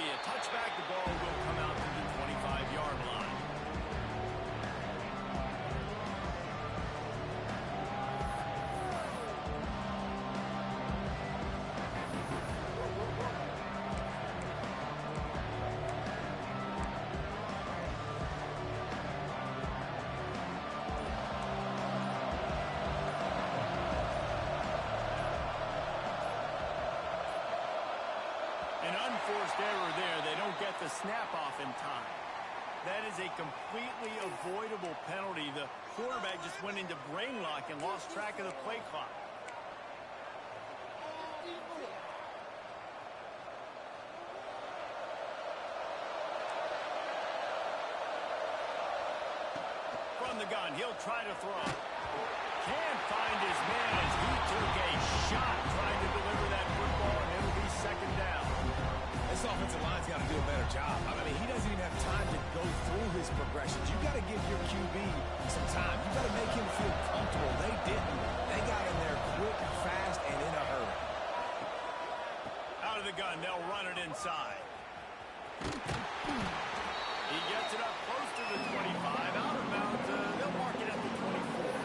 be a touchback. The ball will come out to the 25-yard line. Unforced error there. They don't get the snap off in time. That is a completely avoidable penalty. The quarterback just went into brain lock and lost track of the play clock. From the gun, he'll try to throw. Can't find his man as he took a shot trying to deliver that football, and it'll be second down. This offensive line's got to do a better job. I mean, he doesn't even have time to go through his progressions. You got to give your QB some time. You got to make him feel comfortable. They didn't. They got in there quick, fast, and in a hurry. Out of the gun, they'll run it inside. He gets it up close to the 25. Out of bounds, they'll mark it at the 24.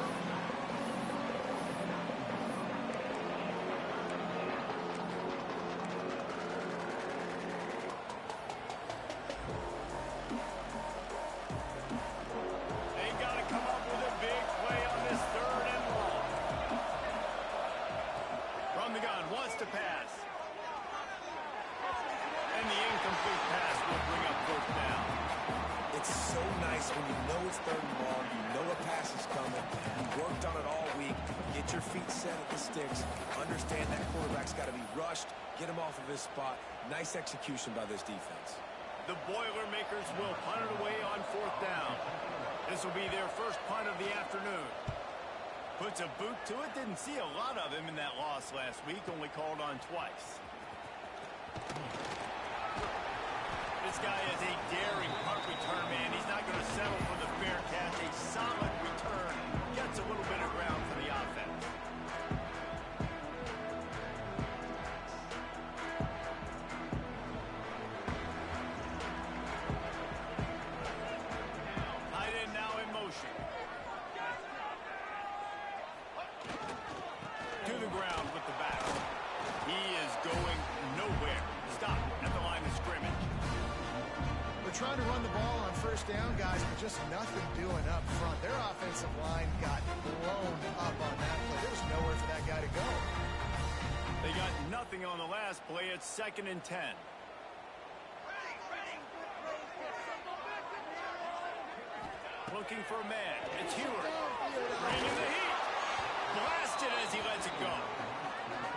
To pass. And the incomplete pass will bring up fourth down. It's so nice when you know it's third and long, you know a pass is coming, you worked on it all week, get your feet set at the sticks, understand that quarterback's got to be rushed, get him off of his spot. Nice execution by this defense. The Boilermakers will punt it away on fourth down. This will be their first punt of the afternoon. Puts a boot to it. Didn't see a lot of him in that loss last week. Only called on twice. This guy is a daring punt return man. He's not going to settle for the fair catch. A solid return. Gets a little bit of ground for the offense. Tight end now in motion. To the ground with the back. He is going nowhere. Stop at the line of scrimmage. They're trying to run the ball on first down, guys, but just nothing doing up front. Their offensive line got blown up on that play. There was nowhere for that guy to go. They got nothing on the last play. It's 2nd and 10. Looking for a man. It's Heward. Bringing the heat. Blasted as he lets it go.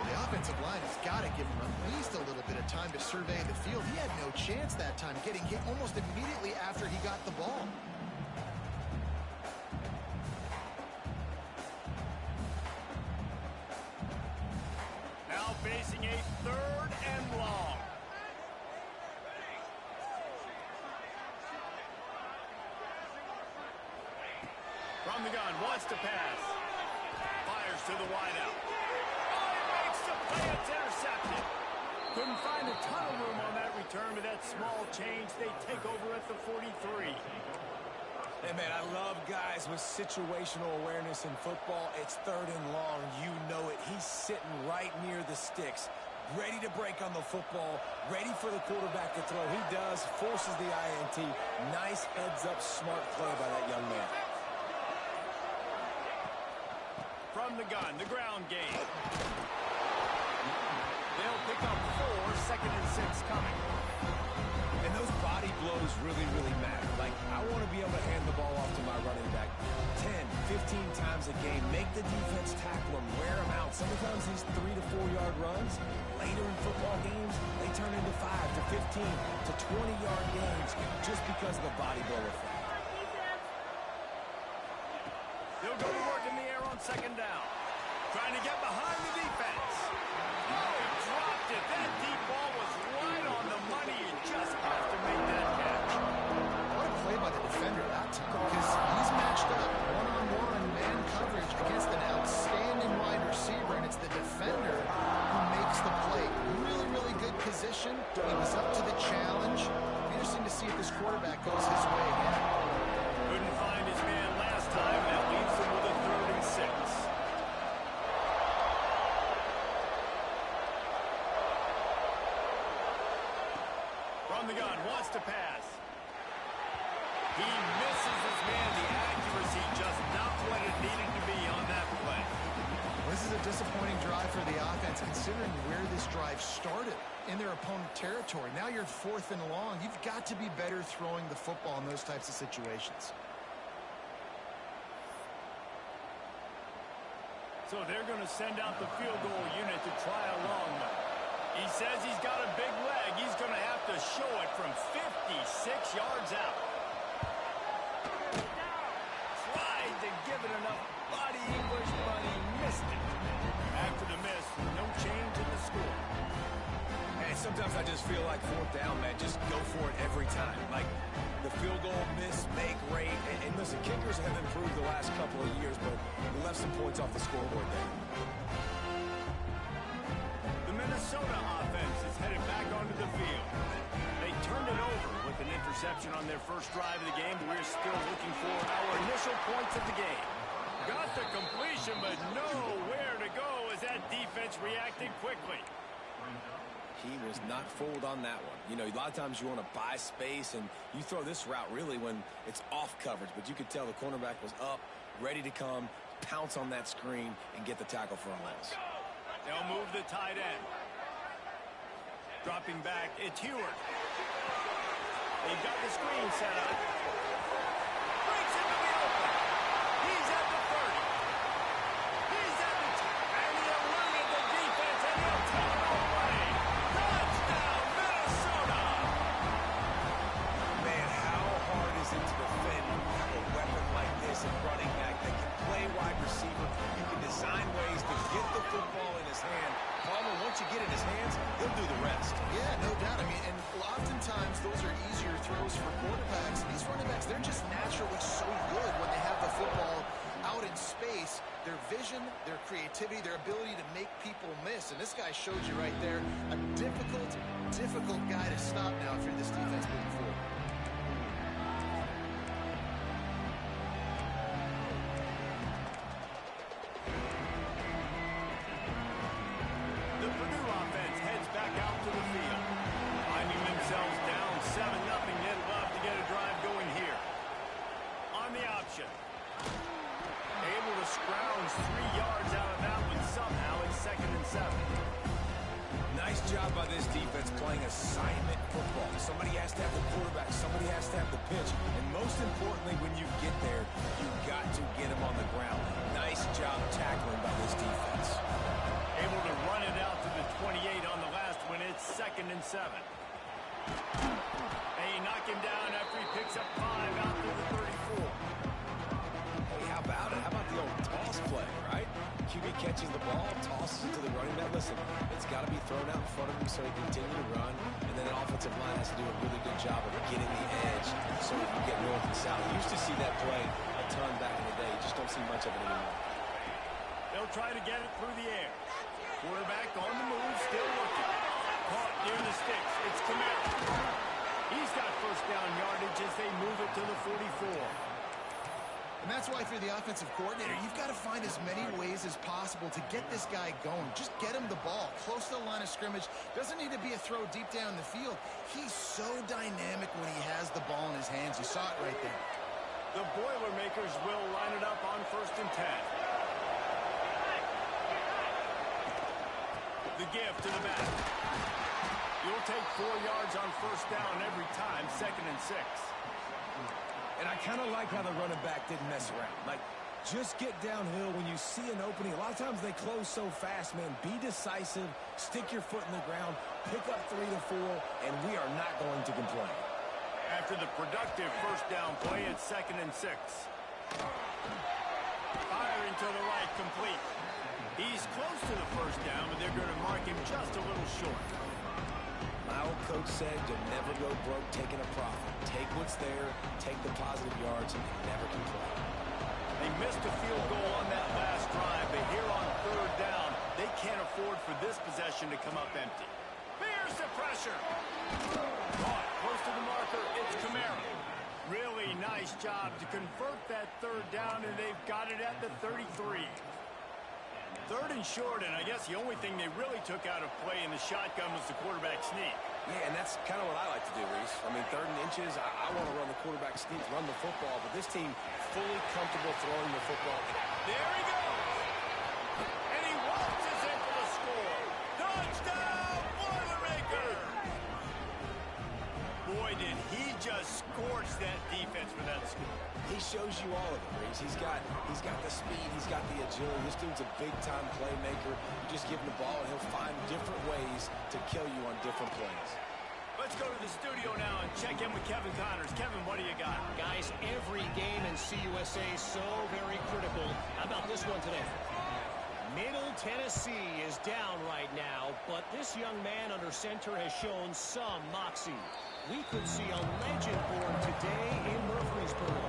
The offensive line has got to give him at least a little bit of time to survey the field. He had no chance that time, getting hit almost immediately after he got the ball. Now facing a 3rd and long. From the gun, wants to pass. Fires to the wideout. Oh, he makes the play. It's intercepted. Couldn't find a ton of room on that return, but that small change, they take over at the 43. Hey, man, I love guys with situational awareness in football. It's 3rd and long. You know it. He's sitting right near the sticks, ready to break on the football, ready for the quarterback to throw. He does, forces the INT. Nice heads-up, smart play by that young man. From the gun, the ground game. They'll pick up 4, 2nd and 6 coming. And those body blows really, really matter. Like, I want to be able to hand the ball off to my running back 10, 15 times a game. Make the defense tackle him, wear him out. Sometimes these 3 to 4 yard runs, later in football games, they turn into 5 to 15 to 20-yard games just because of the body blow effect. He'll go to work in the air on 2nd down. Trying to get behind the defense. Oh, he dropped it. That deep ball was right on the money. You just have to make that catch. What a play by the defender that time, because he's matched up one-on-one man coverage against an outstanding wide receiver, and it's the defender who makes the play. Really, really good position. He was up to the challenge. gun, wants to pass. He misses his man. The accuracy just not what it needed to be on that play. This is a disappointing drive for the offense, considering where this drive started in their opponent territory. Now you're 4th and long. You've got to be better throwing the football in those types of situations. So they're going to send out the field goal unit to try a long one. He says he's got a big leg. He's going to have to show it from 56 yards out. Tried to give it enough body English, but he missed it. After the miss, no change in the score. And sometimes I just feel like 4th down, man. Just go for it every time. Like the field goal miss, make rate. And listen, kickers have improved the last couple of years, but we left some points off the scoreboard there. The Minnesota offense is headed back onto the field. They turned it over with an interception on their first drive of the game, but we're still looking for our initial points of the game. Got the completion, but nowhere to go as that defense reacted quickly. He was not fooled on that one. You know, a lot of times you want to buy space, and you throw this route really when it's off coverage, but you could tell the cornerback was up, ready to come, pounce on that screen, and get the tackle for a loss. They'll move the tight end. Dropping back, it's Heward. They've got the screen set up. Breaks into the open. He's at the 30. He's at the 10. And he eluded the defense, and he'll take it all away. Touchdown, Minnesota! Man, how hard is it to defend a weapon like this at running back that can play wide receiver? You can design ways to get the football in his hand. Palmer, once you get in his hands, he'll do the rest. Yeah, no doubt. I mean, and oftentimes those are easier throws for quarterbacks. These running backs, they're just naturally so good when they have the football out in space. Their vision, their creativity, their ability to make people miss. And this guy showed you right there a difficult guy to stop now if you're this defense moving forward. The Purdue offense heads back out to the field. Finding themselves down 7-0, they'd love to get a drive going here. On the option. Able to scrounge 3 yards out of that one somehow. It's 2nd and 7. Nice job by this defense playing assignment football. Somebody has to have the quarterback. Somebody has to have the pitch. And most importantly, when you get there, you've got to get him on the ground. Nice job tackling by this defense. Able to run it out to the 28 on the last one. It's 2nd and 7. They knock him down after he picks up 5 out to the 34. Hey, how about it? How about the old toss play, right? QB catches the ball, tosses it to the running back. Listen, it's got to be thrown out in front of him so he can continue to run. And then an offensive line has to do a really good job of getting the edge so he can get north and south. You used to see that play a ton back in the day. You just don't see much of it anymore. They'll try to get it through the air. Quarterback on the move, still looking. Caught near the sticks. It's Camara. He's got first down yardage as they move it to the 44. And that's why, if you're the offensive coordinator, you've got to find as many ways as possible to get this guy going. Just get him the ball close to the line of scrimmage. Doesn't need to be a throw deep down the field. He's so dynamic when he has the ball in his hands. You saw it right there. The Boilermakers will line it up on 1st and 10. The give to the back. You'll take 4 yards on 1st down every time, 2nd and 6. And I kind of like how the running back didn't mess around. Like, just get downhill when you see an opening. A lot of times they close so fast, man. Be decisive, stick your foot in the ground, pick up 3 to 4, and we are not going to complain. After the productive first down play, it's 2nd and 6. Firing to the right, complete. He's close to the first down, but they're going to mark him just a little short. My old coach said you'll never go broke taking a profit. Take what's there, take the positive yards, and never complain. They missed a field goal on that last drive, but here on 3rd down, they can't afford for this possession to come up empty. Here's the pressure. Caught close to the marker, it's Camara. Really nice job to convert that 3rd down, and they've got it at the 33. 3rd and short, and I guess the only thing they really took out of play in the shotgun was the quarterback sneak. Yeah, and that's kind of what I like to do, Reese. I mean, 3rd and inches, I want to run the quarterback sneak, run the football, but this team fully comfortable throwing the football. There he goes. And he waltzes in for the score. Touchdown, Boilermaker. Boy, did he just scorch that defense for that score. He shows you all of it, Reese. He's got the speed, he's got the agility. This dude's a big-time playmaker. You just give him the ball, and he'll find different ways to kill you on different plays. Let's go to the studio now and check in with Kevin Connors. Kevin, what do you got? Guys, every game in CUSA is so very critical. How about this one today? Middle Tennessee is down right now, but this young man under center has shown some moxie. We could see a legend born today in Murfreesboro.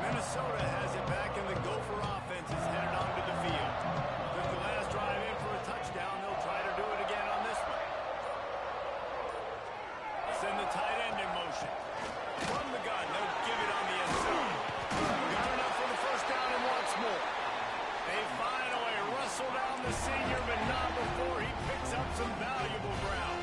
Minnesota has it back, and the Gopher offense is headed onto the field. Took the last drive in for a touchdown. They'll try to do it again on this one. Send the tight end in motion. From the gun, they'll give it on the inside. Got enough for the first down and wants more. They finally wrestle down the senior, but not before he picks up some valuable ground.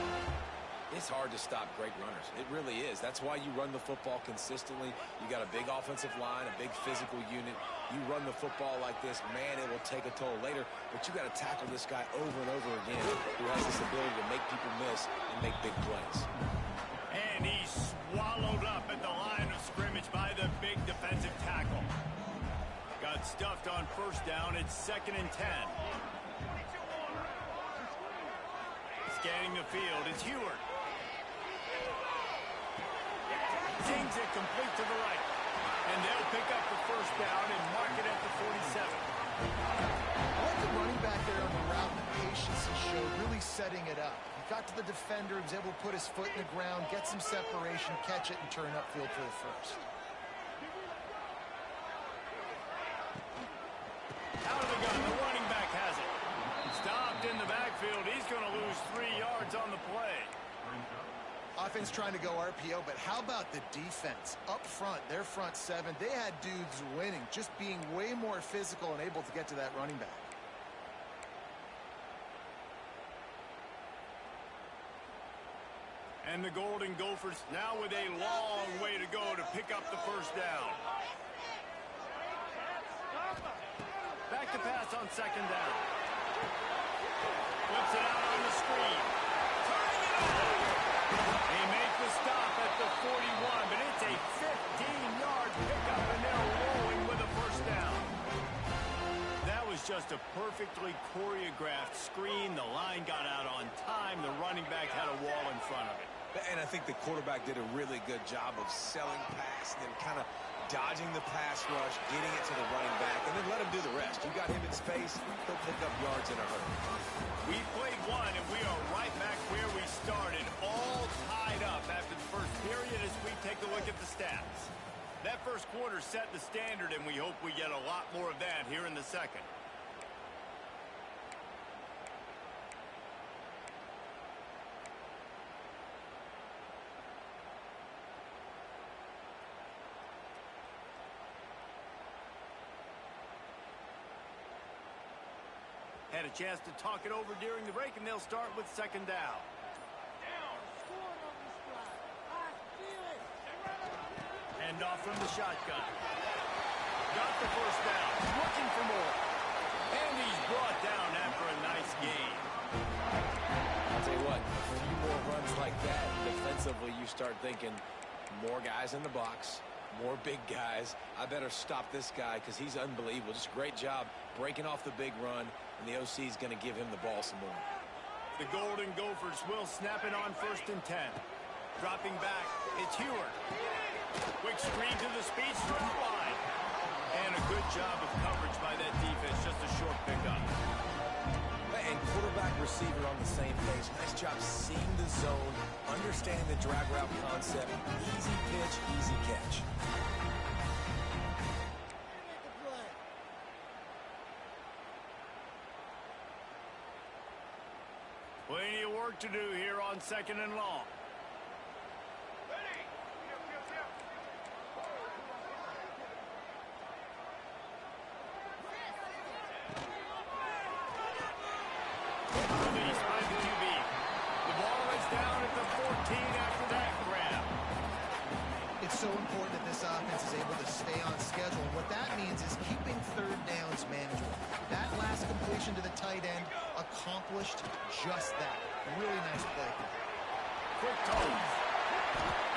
It's hard to stop great runners. It really is. That's why you run the football consistently. You got a big offensive line, a big physical unit. You run the football like this, man, it will take a toll later. But you got to tackle this guy over and over again who has this ability to make people miss and make big plays. And he's swallowed up at the line of scrimmage by the big defensive tackle. Got stuffed on first down. It's 2nd and 10. Scanning the field, it's Heward. Kings it complete to the right. And they'll pick up the first down and mark it at the 47. I like the running back there on the route, the patience he showed, really setting it up. He got to the defender, he was able to put his foot in the ground, get some separation, catch it, and turn upfield for the first. Out of the gun, the running back has it. Stopped in the backfield. He's going to lose 3 yards on the play. Offense trying to go RPO, but how about the defense? Up front, their front 7, they had dudes winning, just being way more physical and able to get to that running back. And the Golden Gophers now with a long way to go to pick up the first down. Back to pass on 2nd down. Flips it out on the screen. Turning it over. They make the stop at the 41, but it's a 15-yard pickup, and they're rolling with a first down. That was just a perfectly choreographed screen. The line got out on time. The running back had a wall in front of it. And I think the quarterback did a really good job of selling past and kind of dodging the pass rush, getting it to the running back, and then let him do the rest. You got him in space, he'll pick up yards in a hurry. We played one, and we are right back where we started, all tied up after the first period as we take a look at the stats. That first quarter set the standard, and we hope we get a lot more of that here in the second. Had a chance to talk it over during the break, and they'll start with 2nd down. Hand off from the shotgun. Got the first down. Looking for more. And he's brought down after a nice gain. I'll tell you what, a few more runs like that, defensively you start thinking more guys in the box, more big guys. I better stop this guy because he's unbelievable. Just a great job breaking off the big run, and the OC is going to give him the ball some more. The Golden Gophers will snap it on 1st and 10. Dropping back, it's Heward. Quick screen to the speedster line. And a good job of coverage by that defense, just a short pickup. And quarterback receiver on the same page. Nice job seeing the zone, understanding the drag route concept. Easy pitch, easy catch. Plenty of work to do here on 2nd and long. completion to the tight end accomplished just that. Really nice play. Quick toss.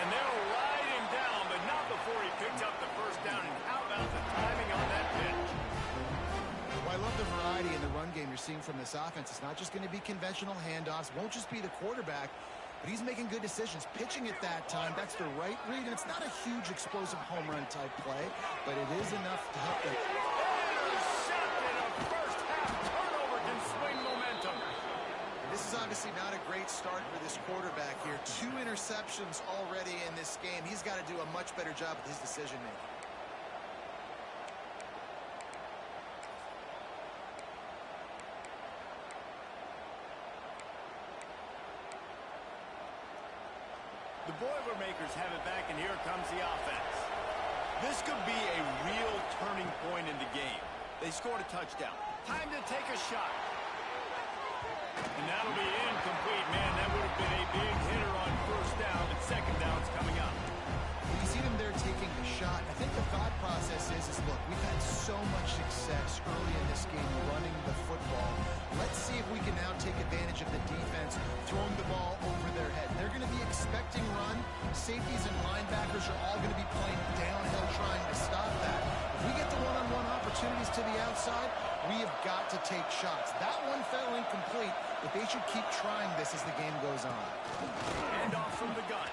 And they'll ride him down, but not before he picks up the first down. And how about the timing on that pitch? Well, I love the variety in the run game you're seeing from this offense. It's not just going to be conventional handoffs. Won't just be the quarterback, but he's making good decisions. Pitching at that time, that's the right read. And it's not a huge explosive home run type play, but it is enough to help them. Intercepted. A first half turnover can swing momentum. This is obviously not a great start for this quarterback here. 2 interceptions already in this game. He's got to do a much better job with his decision making. The Boilermakers have it back, and here comes the offense. This could be a real turning point in the game. They scored a touchdown. Time to take a shot. And that'll be incomplete. Man, that would have been a big hitter on first down, but second down's coming up. When you see them there taking the shot, I think the thought process is look, we've had so much success early in this game running the football. Let's see if we can now take advantage of the defense throwing the ball over their head. They're going to be expecting run. Safeties and linebackers are all going to be playing downhill trying to stop that. If we get the one-on-one opportunities to the outside, we have got to take shots. That one fell incomplete, but they should keep trying this as the game goes on. And off from the gun.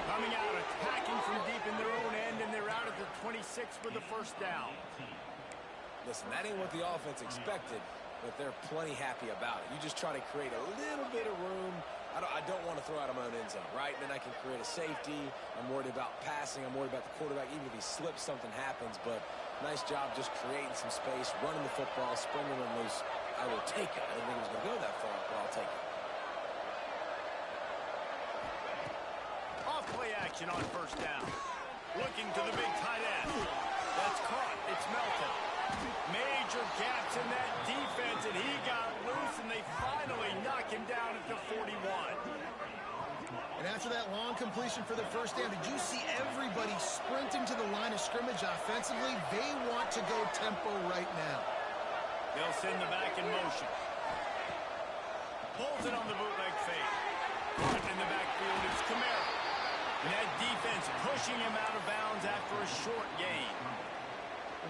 Coming out, attacking from deep in their own end, and they're out at the 26 for the first down. Listen, that ain't what the offense expected, but they're plenty happy about it. You just try to create a little bit of room. I don't want to throw out of my own end zone, right? Then I can create a safety. I'm worried about passing. I'm worried about the quarterback. Even if he slips, something happens. But nice job just creating some space, running the football, springing them loose. I will take it. I didn't think it was going to go that far, but I'll take it. Off play action on first down. Looking to the big tight end. That's caught. It's Melton. Major gaps in that defense, and he got loose, and they finally knock him down at the 41. And after that long completion for the first down, did you see everybody sprinting to the line of scrimmage offensively? They want to go tempo right now. They'll send the back in motion. Pulls it on the bootleg fake. Caught in the backfield is Kamara. And that defense pushing him out of bounds after a short gain.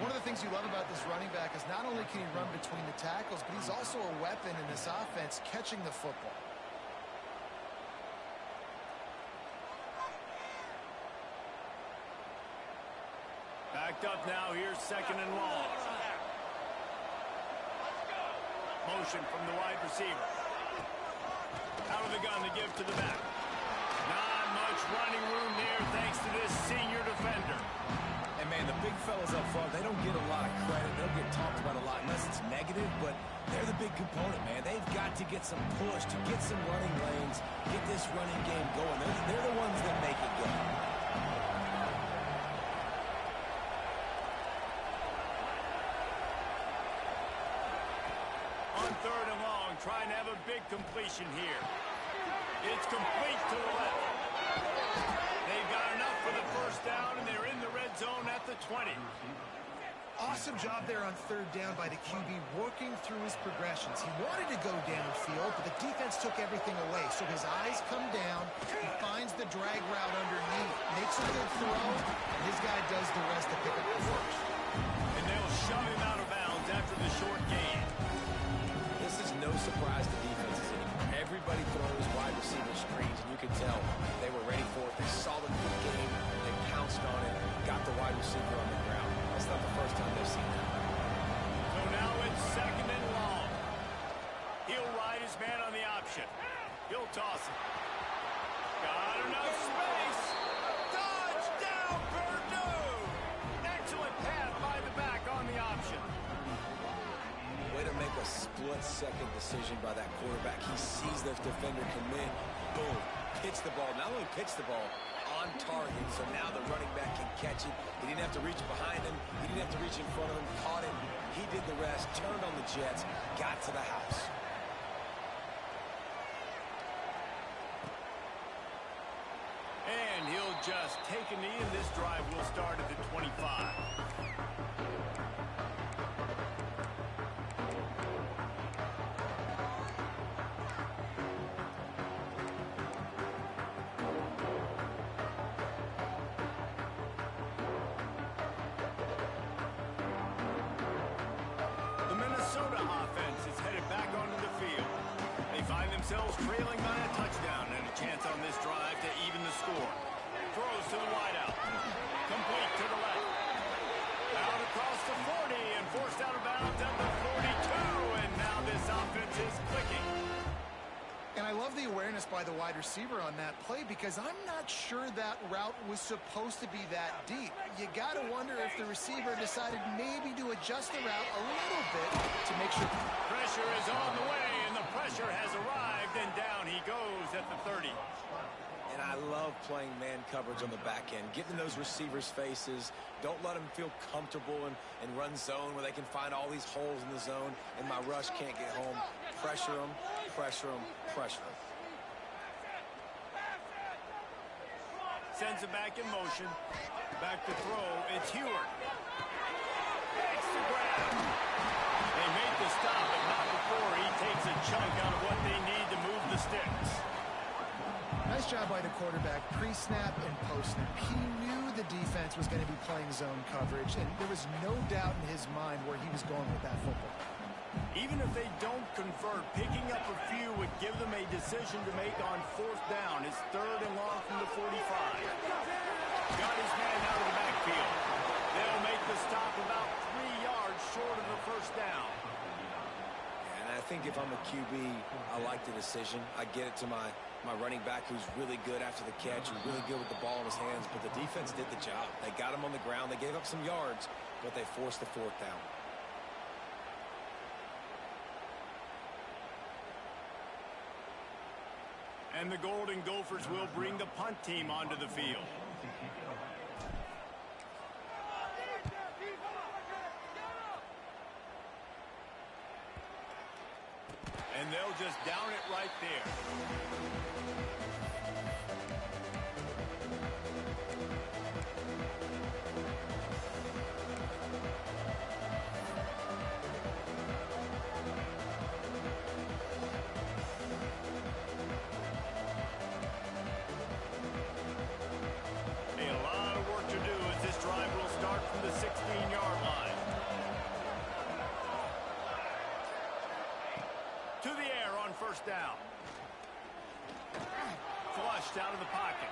One of the things you love about this running back is not only can he run between the tackles, but he's also a weapon in this offense catching the football. Backed up now. Here's second and long. Motion from the wide receiver. Out of the gun to give to the back. Not much running room there thanks to this senior defender. And, man, the big fellas up front, they don't get a lot of credit. They'll get talked about a lot unless it's negative, but they're the big component, man. They've got to get some push, to get some running lanes, get this running game going. They're the ones that make it go. On third and long, trying to have a big completion here. It's complete to the left. They've got enough for the first down, and they're in the red zone at the 20. Awesome job there on third down by the QB, working through his progressions. He wanted to go downfield, but the defense took everything away. So his eyes come down, he finds the drag route underneath, makes a good throw, and his guy does the rest to pick up the first. And they'll shove him out of bounds after the short gain. This is no surprise to defenses anymore. Everybody throws wide receiver screens, and you can tell they were ready for it. They saw the good game, they pounced on it, got the wide receiver on the ground. That's not the first time they've seen that. So now it's second and long. He'll ride his man on the option. He'll toss it. Got enough space. Touchdown, Purdue! Excellent pass by the back on the option. Way to make a split-second decision by that quarterback. He sees this defender commit. Boom. Pitch the ball. Not only pitch the ball, on target. So now the running back can catch it. He didn't have to reach behind him. He didn't have to reach in front of him. Caught it. He did the rest. Turned on the Jets. Got to the house. And he'll just take a knee, and this drive will start at the 25. Minnesota offense is headed back onto the field. They find themselves trailing by a touchdown and a chance on this drive to even the score. Throws to the wideout. Complete to the left. Out across the 40 and forced out of bounds at the 42. And now this offense is clicking. And I love the awareness by the wide receiver on that play because I'm not sure that route was supposed to be that deep. You got to wonder if the receiver decided maybe to adjust the route a little bit to make sure. Pressure is on the way, and the pressure has arrived, and down he goes at the 30. And I love playing man coverage on the back end. Get in those receivers' faces. Don't let them feel comfortable and run zone where they can find all these holes in the zone, and my rush can't get home. Pressure them, pressure them, pressure them. Sends it back in motion. Back to throw. It's Heward. Makes the grab. They make the stop, but not before he takes a chunk out of what they need to move the sticks. Nice job by the quarterback, pre-snap and post-snap. He knew the defense was going to be playing zone coverage, and there was no doubt in his mind where he was going with that football. Even if they don't convert, picking up a few would give them a decision to make on fourth down. It's 3rd and long from the 45. Got his man out of the backfield. They'll make the stop about 3 yards short of the first down. And I think if I'm a QB, I like the decision. I get it to my running back who's really good after the catch and really good with the ball in his hands, but the defense did the job. They got him on the ground. They gave up some yards, but they forced the 4th down. And the Golden Gophers will bring the punt team onto the field. And they'll just down it right there. From the 16-yard line. To the air on first down. Flushed out of the pocket.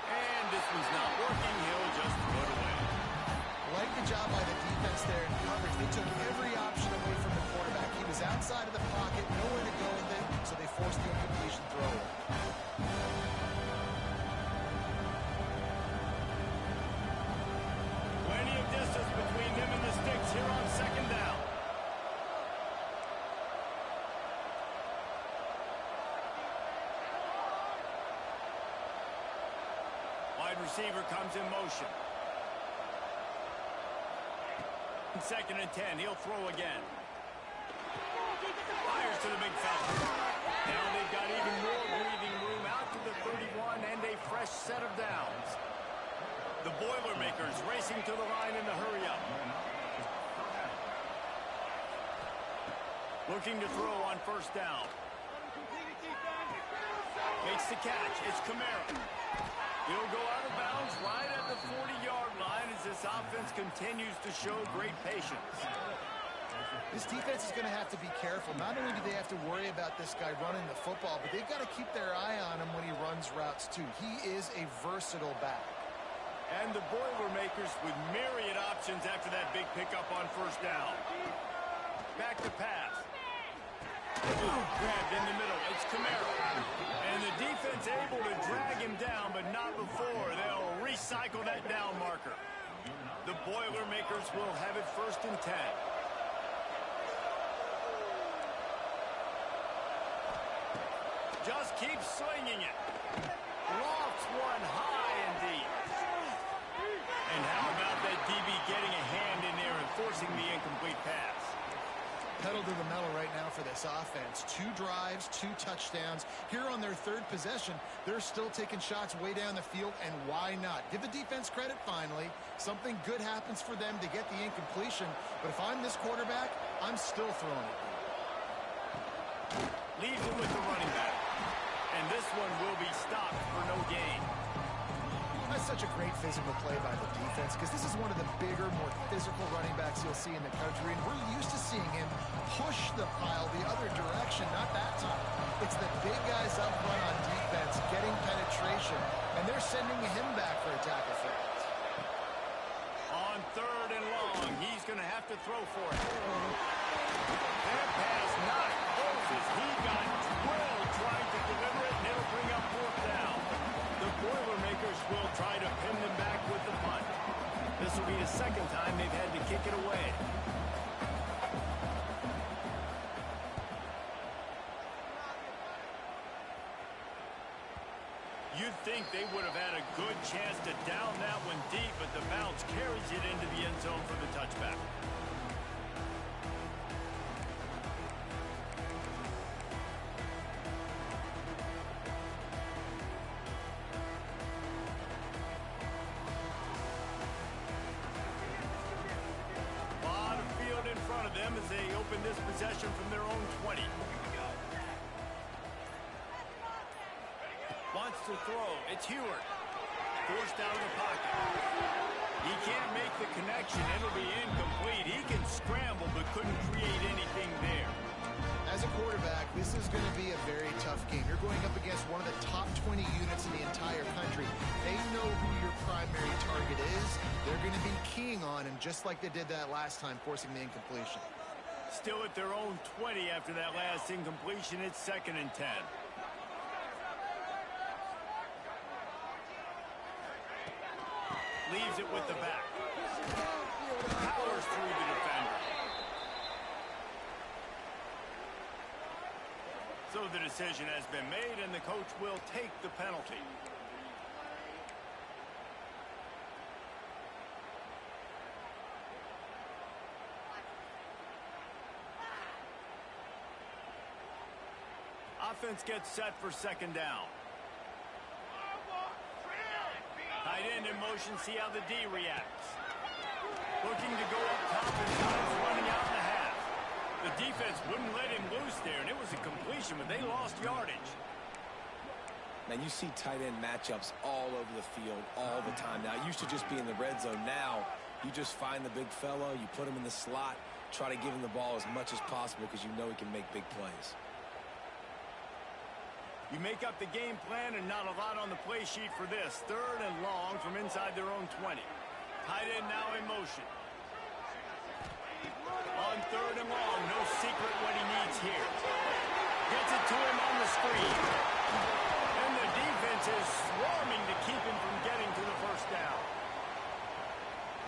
And this one's not working. He'll just put it away. I like the job by the defense there in coverage. They took every option away from the quarterback. He was outside of the pocket, nowhere to go with it, so they forced the incompletion throw. Distance between them and the sticks here on second down. Wide receiver comes in motion. 2nd and 10. He'll throw again. Fires to the big fella. Now they've got even more breathing room out to the 31 and a fresh set of downs. The Boilermakers racing to the line in the hurry-up. Looking to throw on first down. Makes the catch. It's Kamara. He'll go out of bounds right at the 40-yard line as this offense continues to show great patience. This defense is going to have to be careful. Not only do they have to worry about this guy running the football, but they've got to keep their eye on him when he runs routes, too. He is a versatile back. And the Boilermakers with myriad options after that big pickup on first down. Back to pass. Grabbed in the middle. It's Kamara. And the defense able to drag him down, but not before. They'll recycle that down marker. The Boilermakers will have it 1st and 10. Just keep swinging it. Lofts one high and deep. And how about that DB getting a hand in there and forcing the incomplete pass? Pedal to the metal right now for this offense. 2 drives, 2 touchdowns. Here on their 3rd possession, they're still taking shots way down the field, and why not? Give the defense credit finally. Something good happens for them to get the incompletion, but if I'm this quarterback, I'm still throwing it. Leaves it with the running back. And this one will be stopped for no gain. That's such such a great physical play by the defense because this is one of the bigger, more physical running backs you'll see in the country, and we're used to seeing him push the pile the other direction. Not that time. It's the big guys up front on defense getting penetration, and they're sending him back for a tackle for it. On 3rd and long, he's going to have to throw for it. That pass not close as he got drilled trying to deliver it, and it'll bring up 4th down. The Boilermakers will try to pin them back with the punt. This will be the 2nd time they've had to kick it away. You'd think they would have had a good chance to down that one deep, but the bounce carries it into the end zone for the touchback. As they open this possession from their own 20. Wants to throw. It's Heward. Forced out of the pocket. He can't make the connection. It'll be incomplete. He can scramble but couldn't create anything there. As a quarterback, this is going to be a very tough game. You're going up against one of the top 20 units in the entire country. They know who your primary target is. They're going to be keying on him just like they did that last time, forcing the incompletion. Still at their own 20 after that last incompletion. It's 2nd and 10. Leaves it with the back. Powers through the defender. So the decision has been made, and the coach will take the penalty. Offense gets set for 2nd down. Tight end in motion, see how the D reacts. Looking to go up top, and time's running out in the half. The defense wouldn't let him loose there, and it was a completion, but they lost yardage. Man, you see tight end matchups all over the field all the time. Now, it used to just be in the red zone. Now, you just find the big fellow, you put him in the slot, try to give him the ball as much as possible because you know he can make big plays. You make up the game plan, and not a lot on the play sheet for this. 3rd and long from inside their own 20. Tight end now in motion. On 3rd and long, no secret what he needs here. Gets it to him on the screen. And the defense is swarming to keep him from getting to the 1st down.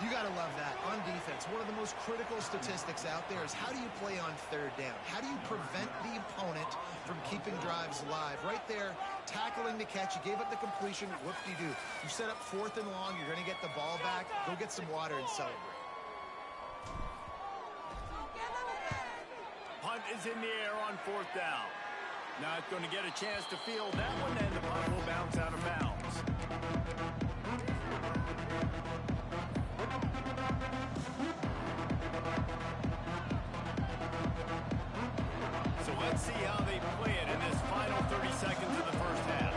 You got to love that on defense. One of the most critical statistics out there is how do you play on 3rd down? How do you prevent the opponent from keeping drives alive? Right there, tackling the catch. You gave up the completion. Whoop-de-doo. You set up 4th and long. You're going to get the ball back. Go get some water and celebrate. Punt is in the air on 4th down. Not going to get a chance to field that one, and the punt will bounce out of bounds. So let's see how they play it in this final 30 seconds of the 1st half.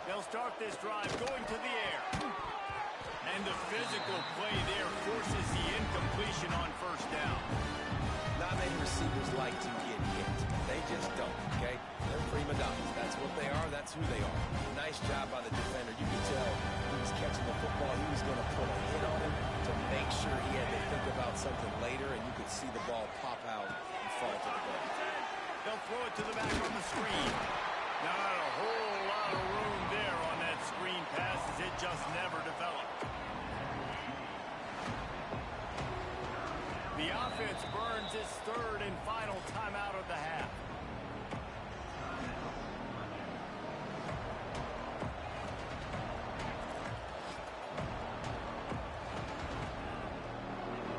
They'll start this drive going to the air. And the physical play there forces the incompletion on 1st down. Not many receivers like to get hit. They just don't, okay? They're prima donnas. That's what they are. That's who they are. Nice job by the defender. You could tell he was catching the football. He was going to put a hit on him to make sure he had to think about something later, and you could see the ball pop out and fall to the ground. They'll throw it to the back on the screen. Not a whole lot of room there on that screen pass as it just never developed. The offense burns its 3rd and final timeout of the half.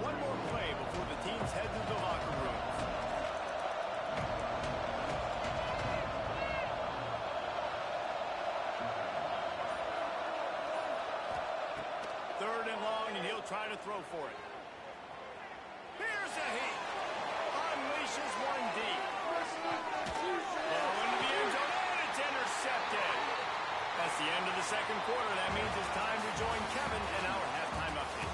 One more play before the teams head to the locker rooms. Third and long, and he'll try to throw for it. Here's a heat. Unleashes one deep. Ball into the end zone, and it's intercepted. second quarter. That means it's time to join Kevin in our halftime update.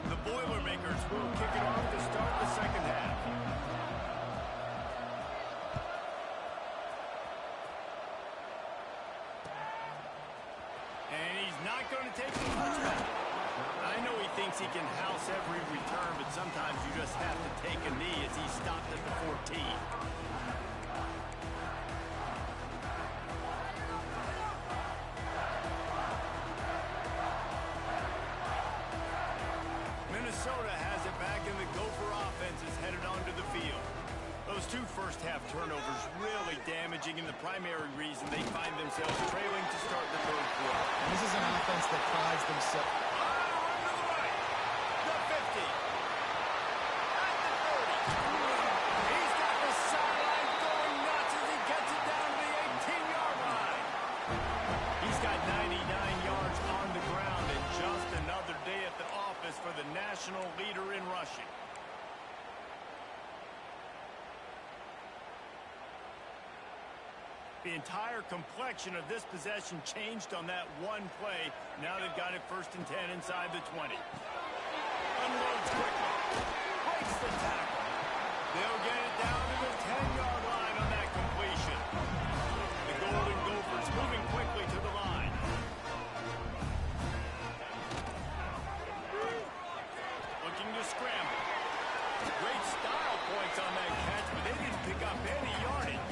The Boilermakers will kick it off to start the second half. And he's not going to take the touchback. I know he thinks he can house every return, but sometimes you just have to take a knee as he stopped at the 14. Minnesota has it back, and the Gopher offense is headed onto the field. Those two first-half turnovers really damaging, and the primary reason they find themselves trailing to start the third quarter. And this is an offense that prides themselves. The 50. At the 30. He's got the sideline going nuts as he gets it down to the 18-yard line. He's got 99 yards on the ground, and just another day at the office for the national leader in rushing. The entire complexion of this possession changed on that one play. Now they've got it 1st and 10 inside the 20. Unloads quickly. Breaks the tackle. They'll get it down to the 10-yard line on that completion. The Golden Gophers moving quickly to the line. Looking to scramble. Great style points on that catch, but they didn't pick up any yardage.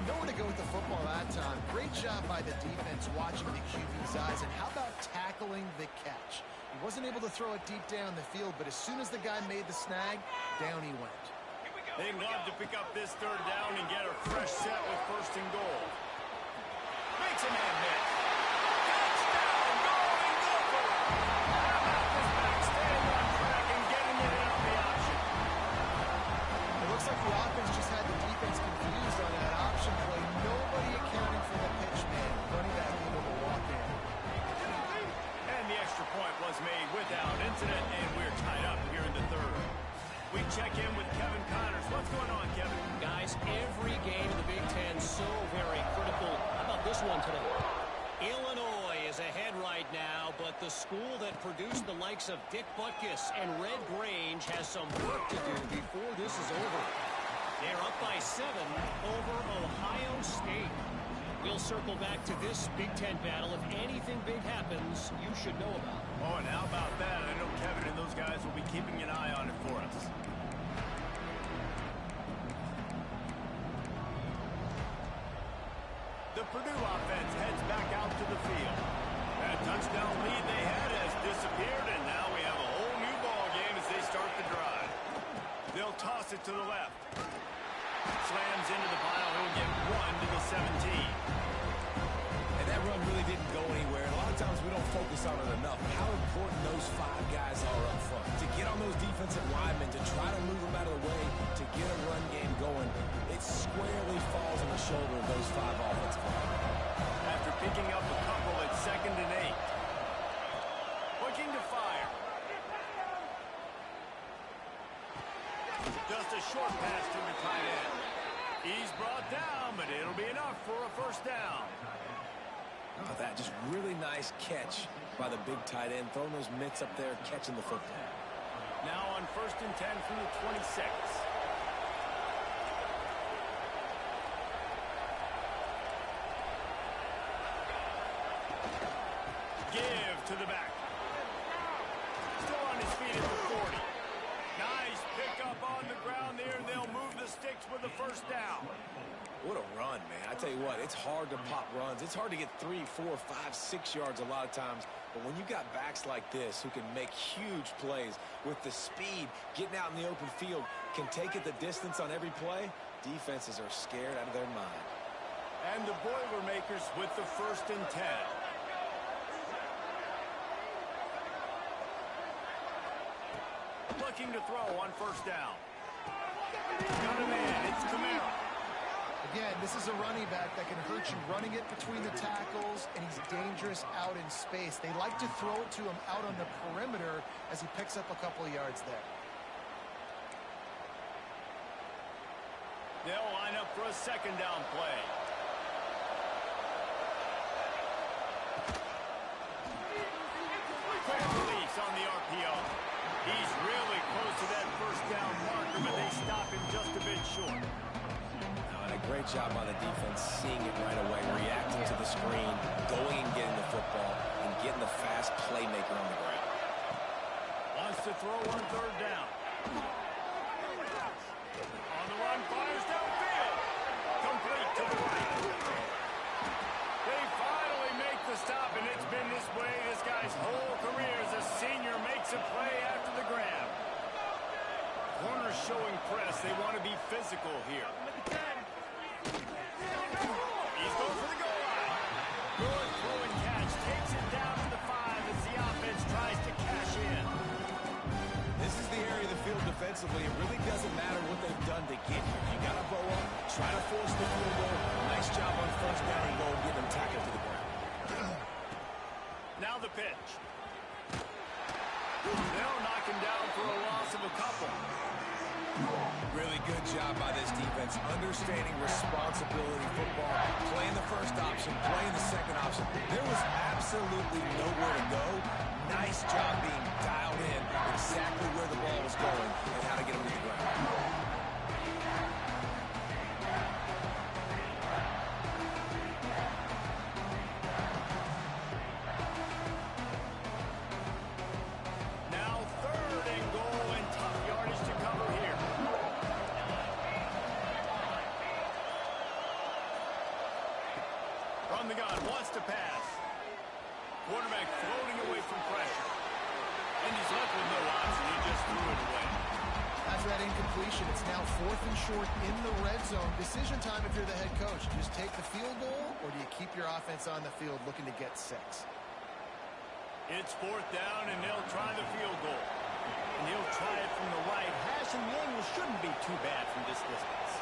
Nowhere to go with the football that time. Great job by the defense watching the QB's eyes. And how about tackling the catch? He wasn't able to throw it deep down the field, but as soon as the guy made the snag, down he went. They'd love to pick up this third down and get a fresh set with 1st and goal. Makes a man miss. Touchdown, Golden Gopher! How about this back staying on track and getting it in on the option? It looks like the offense just had the defense confused on that option play. Nobody accounting for the pitch man. Running back able to walk in. And the extra point was made without incident, and we're tied up here in the third. We check in with Kevin Connors. What's going on, Kevin? Guys, every game in the Big Ten so very critical. How about this one today? Illinois is ahead right now, but the school that produced the likes of Dick Butkus and Red Grange has some work to do before this is over. They're up by 7 over Ohio State. We'll circle back to this Big Ten battle. If anything big happens, you should know about. Oh, and how about that? I know Kevin and those guys will be keeping an eye on it for us. The Purdue offense heads back out to the field. That touchdown lead they had has disappeared, and now we have a whole new ball game as they start the drive. They'll toss it to the left. Slams into the pile. He'll get 1 to the 17. And that run really didn't go anywhere. And a lot of times we don't focus on it enough. How important those 5 guys are up front. To get on those defensive linemen, to try to move them out of the way, to get a run game going, it squarely falls on the shoulder of those 5 offensive linemen. After picking up a couple at 2nd and 8. Looking to fire. Just a short pass to the tight end. He's brought down, but it'll be enough for a 1st down. Oh, that just really nice catch by the big tight end, throwing those mitts up there, catching the football. Now on 1st and 10 from the 26. Give to the back. Still on his feet at the 40. Nice pickup on the ground there. They'll move the sticks with the 1st down. What a run, man. I tell you what, it's hard to pop runs. It's hard to get 3, 4, 5, 6 yards a lot of times. But when you got backs like this who can make huge plays with the speed, getting out in the open field, can take it the distance on every play, defenses are scared out of their mind. And the Boilermakers with the 1st and 10. Looking to throw on 1st down. Got a man. It's Camaro. Again, this is a running back that can hurt you running it between the tackles, and he's dangerous out in space. They like to throw it to him out on the perimeter as he picks up a couple of yards there. They'll line up for a second down play. Quick release on the RPO. He's really close to that first down marker, but they stop him just a bit short. And a great job by the defense, seeing it right away, reacting to the screen, going and getting the football, and getting the fast playmaker on the ground. Wants to throw on third down. On the run, fires downfield. Complete to the right. They finally make the stop, and it's been this way this guy's whole career as a senior makes a play after the grab. Corners showing press. They want to be physical here. He's going for the goal line. Good throw and catch. Takes it down to the 5 as the offense tries to cash in. This is the area of the field defensively. It really doesn't matter what they've done to get here. You got to bow up, try to force the field goal. Nice job on first down and goal, getting them tackled to the ground. Now the pitch. They'll knock him down for a loss of a couple. Really good job by this defense, understanding responsibility football, playing the first option, playing the second option. There was absolutely nowhere to go. Nice job being dialed in exactly where the ball was going and how to get him to the ground. From the gun, wants to pass. Quarterback floating away from pressure. And he's left with no option. He just threw it away. After that incompletion, it's now 4th and short in the red zone. Decision time if you're the head coach. Just take the field goal, or do you keep your offense on the field looking to get 6? It's 4th down, and they'll try the field goal. And he'll try it from the right. Hash and the angle shouldn't be too bad from this distance.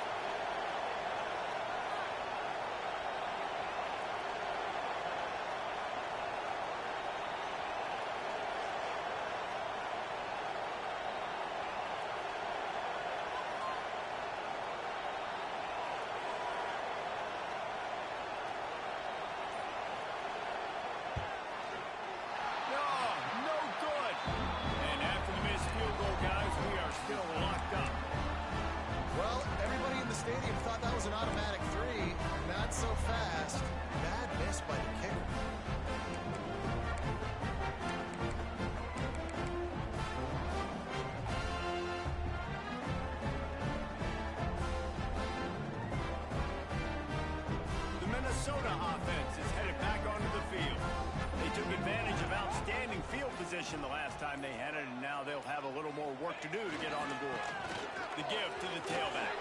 Stadium thought that was an automatic 3. Not so fast. Bad miss by the kicker. The Minnesota offense is headed back onto the field. They took advantage of outstanding field position the last time they had it, and now they'll have a little more work to do to get on the board. The give to the tailback.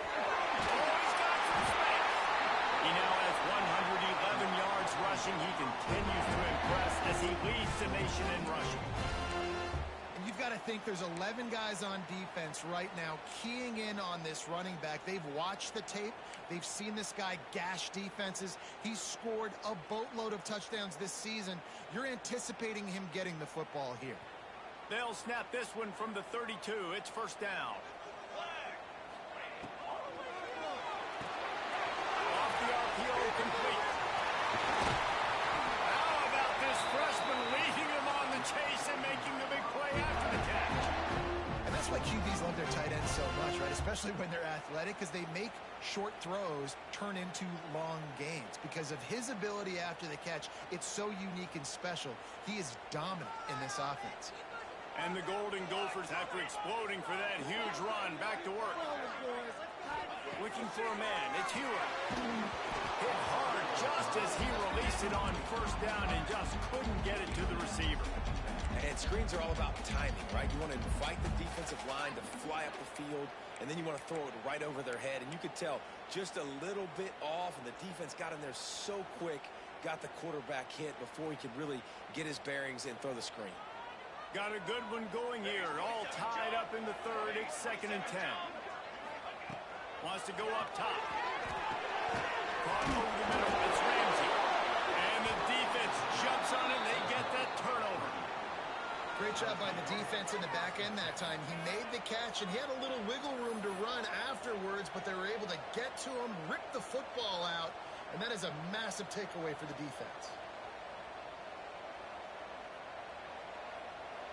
He now has 111 yards rushing. He continues to impress as he leads the nation in rushing. And you've got to think there's 11 guys on defense right now keying in on this running back. They've watched the tape. They've seen this guy gash defenses. He's scored a boatload of touchdowns this season. You're anticipating him getting the football here. They'll snap this one from the 32. It's first down. Complete. How about this freshman leading him on the chase and making the big play after the catch? And that's why QBs love their tight ends so much, right? Especially when they're athletic, because they make short throws turn into long gains. Because of his ability after the catch, it's so unique and special. He is dominant in this offense. And the Golden Gophers, after exploding for that huge run, back to work. Looking for a man. It's Hewitt. Hit hard just as he released it on first down and just couldn't get it to the receiver. And screens are all about timing, right? You want to invite the defensive line to fly up the field, and then you want to throw it right over their head. And you could tell just a little bit off, and the defense got in there so quick, got the quarterback hit before he could really get his bearings and throw the screen. Got a good one going here. All tied up in the third. It's 2nd and 10. Wants to go up top. Caught over the middle. It's Ramsey. And the defense jumps on it. They get that turnover. Great job by the defense in the back end that time. He made the catch, and he had a little wiggle room to run afterwards, but they were able to get to him, rip the football out, and that is a massive takeaway for the defense.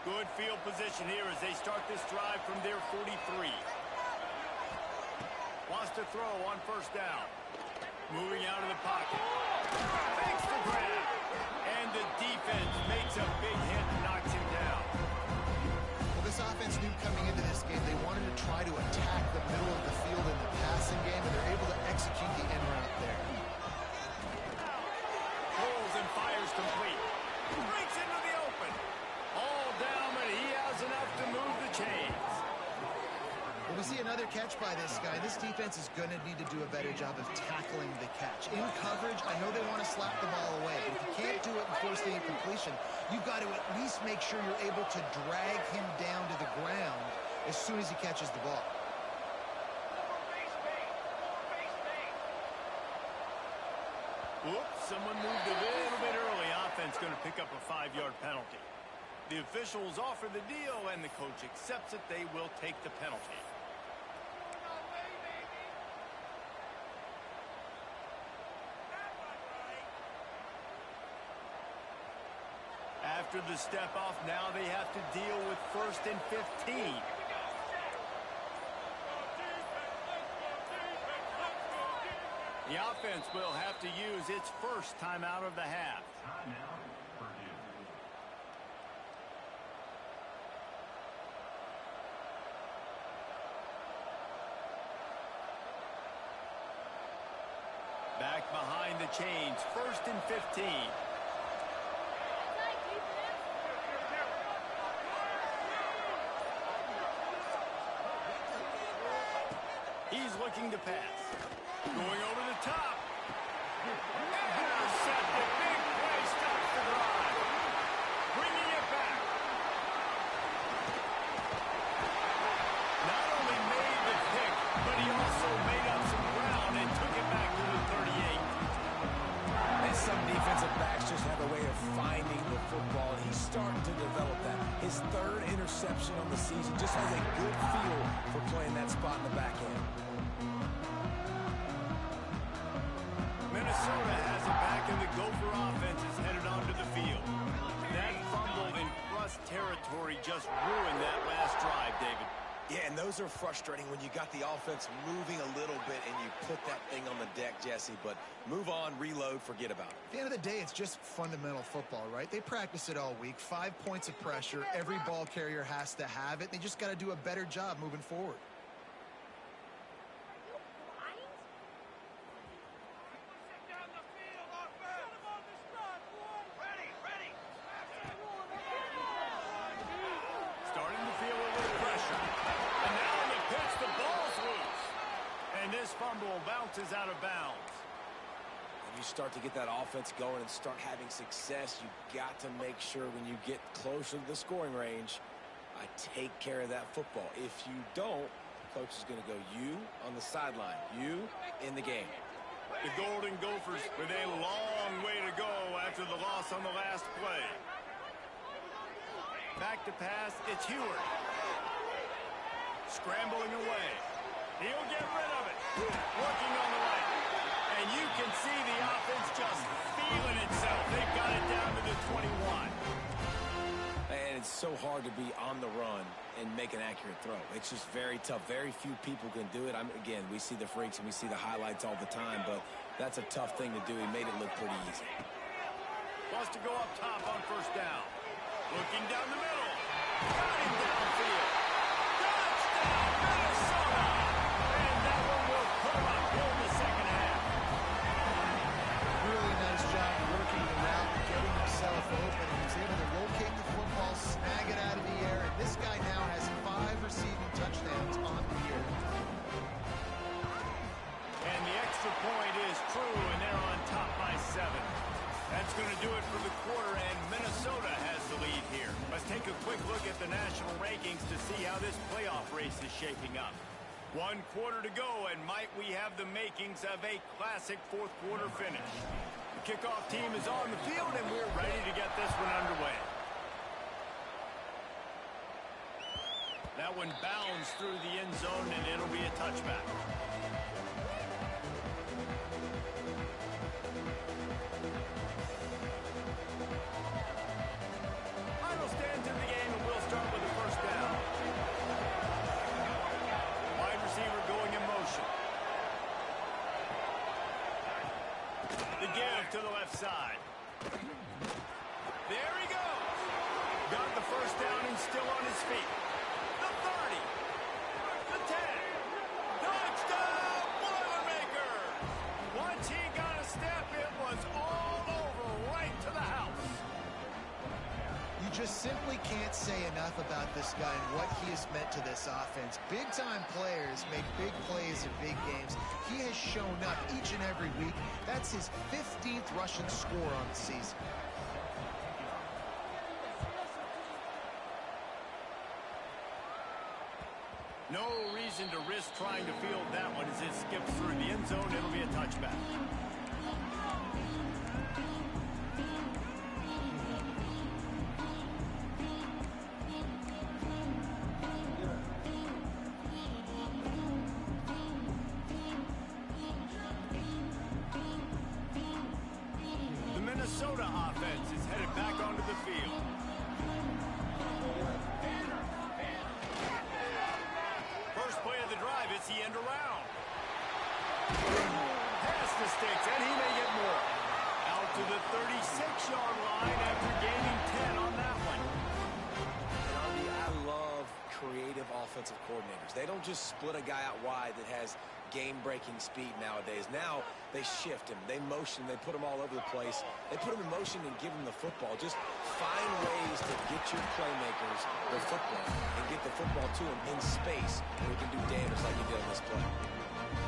Good field position here as they start this drive from their 43. Wants to throw on first down. Moving out of the pocket. Fakes the grab. And the defense makes a big hit and knocks him down. Well, this offense knew coming into this game they wanted to try to attack the middle of the field in the passing game, and they're able to execute the end route there. Pulls and fires complete. Breaks into the open. All down, but he has enough to move the chains. Well, we see another catch by this guy. This defense is going to need to do a better job of tackling the catch. In coverage, I know they want to slap the ball away, but if you can't do it and force the incompletion, you've got to at least make sure you're able to drag him down to the ground as soon as he catches the ball. Whoops, someone moved a little bit early. Offense going to pick up a 5-yard penalty. The officials offer the deal, and the coach accepts it. They will take the penalty. After the step off, now they have to deal with 1st and 15. The offense will have to use its first timeout of the half. Timeout, Purdue. Back behind the chains, 1st and 15. He's looking to pass. Going over the top. Intercepted. Big play. Stops the drive. Bringing it back. Not only made the pick, but he also made up some ground and took it back to the 38. And some defensive backs just have a way of finding the football. He's starting to develop that. His 3rd interception on the season, just has a good feel for playing that spot in the back end. Minnesota has it back, and the Gopher offense is headed onto the field. That fumble in Russ territory just ruined that last drive, David. Yeah, and those are frustrating when you got the offense moving a little bit and you put that thing on the deck, Jesse. But move on, reload, forget about it. At the end of the day, it's just fundamental football, right? They practice it all week. 5 points of pressure. Every ball carrier has to have it. They just got to do a better job moving forward. Fumble bounces out of bounds. When you start to get that offense going and start having success, you've got to make sure when you get closer to the scoring range, I take care of that football. If you don't, coach is going to go, you on the sideline, you in the game. The Golden Gophers with a long way to go after the loss on the last play. Back to pass, it's Heward. Scrambling away. He'll get rid of it. Working on the right. And you can see the offense just feeling itself. They've got it down to the 21. And it's so hard to be on the run and make an accurate throw. It's just very tough. Very few people can do it. Again, we see the freaks and we see the highlights all the time, but that's a tough thing to do. He made it look pretty easy. Wants to go up top on first down. Looking down the middle. Got him downfield. Touchdown, Minnesota! And that one will put him up here in the second half. Really nice job working the route, getting himself open. He was able to locate the football, snag it out of the air, and this guy now has 5 receiving touchdowns on the year. And the extra point is true, and they're on top by 7. That's going to do it for the quarter, and Minnesota has the lead here. Let's take a quick look at the national rankings to see how this playoff race is shaping up. 1 quarter to go, and might we have the makings of a classic fourth quarter finish. The kickoff team is on the field, and we're ready to get this one underway. That one bounds through the end zone, and it'll be a touchback. Final stand to the game, and we'll start with the first down. Wide receiver going in motion. The give to the left side. There he goes. Got the first down and still on his feet. The 30. The 10. Touchdown, Boilermaker. Once he got a step, it was all over right to the house. You just simply can't say enough about this guy and what he has meant to this offense. Big-time players make big plays in big games. He has shown up each and every week. That's his 15th rushing score on the season. No reason to risk trying to field that one as it skips through the end zone. It'll be a touchback. The Minnesota offense is headed back onto the field. First play of the drive, it's the end around. Pass the sticks, and he may get more. Out to the 36-yard line after gaining 10 on that one. I love creative offensive coordinators. They don't just split a guy out wide that has game-breaking speed nowadays. Now they shift him, they motion, they put him all over the place. They put him in motion and give him the football. Just find ways to get your playmakers the football and get the football to him in space where he can do damage like he did on this play.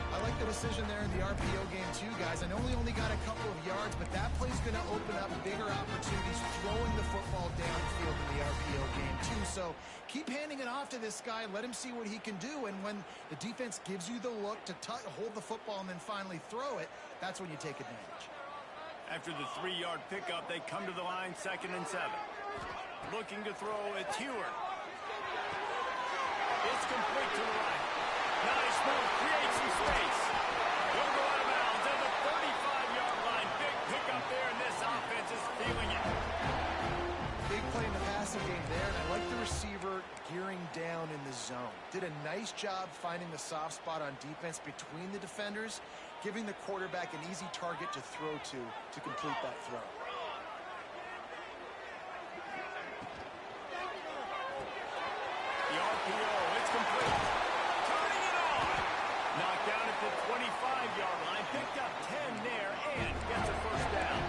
I like the decision there in the RPO game too, guys. I know he only got a couple of yards, but that play's going to open up bigger opportunities throwing the football downfield in the RPO game too. So keep handing it off to this guy. Let him see what he can do. And when the defense gives you the look to hold the football and then finally throw it, that's when you take advantage. After the 3-yard pickup, they come to the line, 2nd and 7. Looking to throw, it's Heward. It's complete to the right. Nice move, creates some space. He'll go out of bounds at the 35-yard line. Big pickup there, and this offense is feeling it. Big play in the passing game there, and I like the receiver gearing down in the zone. Did a nice job finding the soft spot on defense between the defenders, giving the quarterback an easy target to throw to complete that throw. The RPO, it's complete. Turning it on. Knocked down at the 25-yard line. Picked up 10 there and gets a first down.